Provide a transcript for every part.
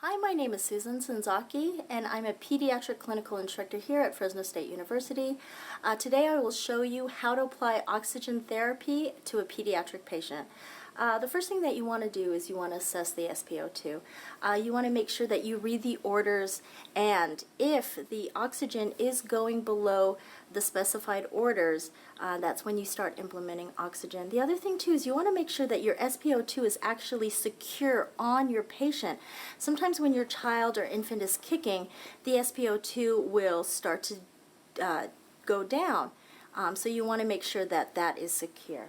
Hi, my name is Susan Senzaki, and I'm a pediatric clinical instructor here at Fresno State University. Today I will show you how to apply oxygen therapy to a pediatric patient. The first thing that you want to do is you want to assess the SpO2. You want to make sure that you read the orders, and if the oxygen is going below the specified orders, that's when you start implementing oxygen. The other thing too is you want to make sure that your SpO2 is actually secure on your patient. Sometimes when your child or infant is kicking, the SpO2 will start to go down. So you want to make sure that that is secure.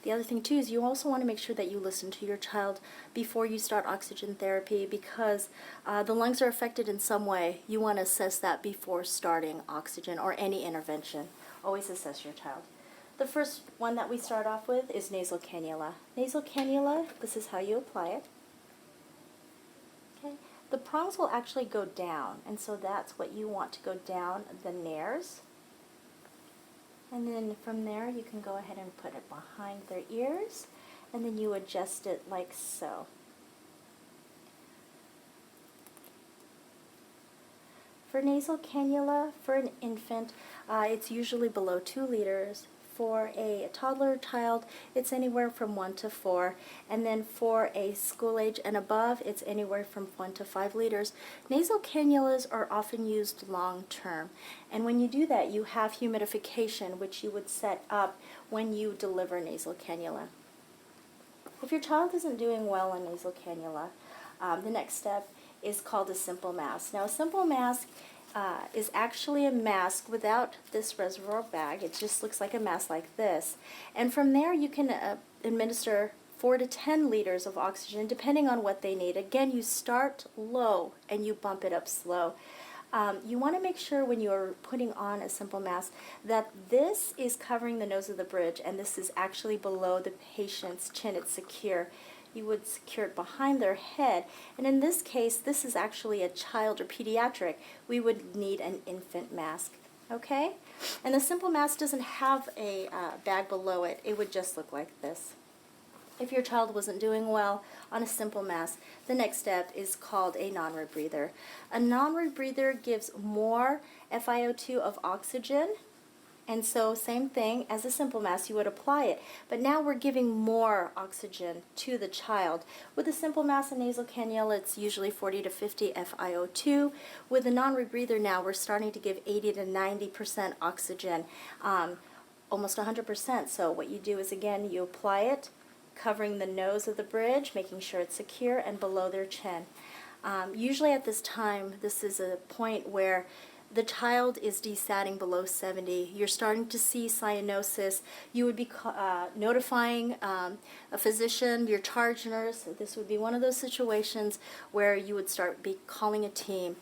The other thing too is you also want to make sure that you listen to your child before you start oxygen therapy, because the lungs are affected in some way. You want to assess that before starting oxygen or any intervention. Always assess your child. The first one that we start off with is nasal cannula. Nasal cannula, this is how you apply it. Okay. The prongs will actually go down, and so that's what you want to go down the nares. And then from there you can go ahead and put it behind their ears, and then you adjust it like so. For nasal cannula, for an infant, it's usually below 2 liters. For a toddler child, it's anywhere from 1 to 4. And then for a school age and above, it's anywhere from 1 to 5 liters. Nasal cannulas are often used long term. And when you do that, you have humidification, which you would set up when you deliver nasal cannula. If your child isn't doing well on nasal cannula, the next step is called a simple mask. Now, a simple mask is actually a mask without this reservoir bag. It just looks like a mask like this. And from there you can administer 4 to 10 liters of oxygen depending on what they need. Again, you start low and you bump it up slow. You want to make sure when you're putting on a simple mask that this is covering the nose of the bridge and this is actually below the patient's chin. It's secure. You would secure it behind their head, and in this case this is actually a child or pediatric. We would need an infant mask. Okay? And the simple mask doesn't have a bag below it. It would just look like this. If your child wasn't doing well on a simple mask, the next step is called a non-rebreather. A non-rebreather gives more FiO2 of oxygen, and so same thing as a simple mask, you would apply it. But now we're giving more oxygen to the child. With a simple mask and nasal cannula, it's usually 40 to 50 FiO2. With a non-rebreather now, we're starting to give 80 to 90% oxygen, almost 100%. So what you do is, again, you apply it, covering the nose of the bridge, making sure it's secure, and below their chin. Usually at this time, this is a point where the child is desatting below 70. You're starting to see cyanosis. You would be notifying a physician, your charge nurse. This would be one of those situations where you would start calling a team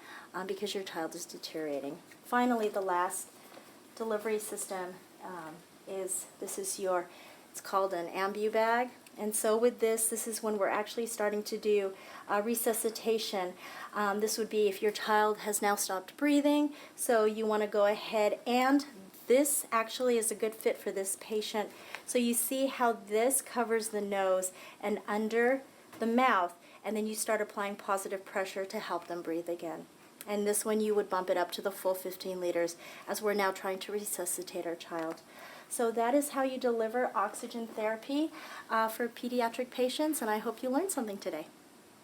because your child is deteriorating. Finally, the last delivery system it's called an ambu bag. And so with this is when we're actually starting to do resuscitation. This would be if your child has now stopped breathing, so you want to go ahead, and this actually is a good fit for this patient. So you see how this covers the nose and under the mouth, and then you start applying positive pressure to help them breathe again. And this one you would bump it up to the full 15 liters as we're now trying to resuscitate our child. So that is how you deliver oxygen therapy for pediatric patients, and I hope you learned something today.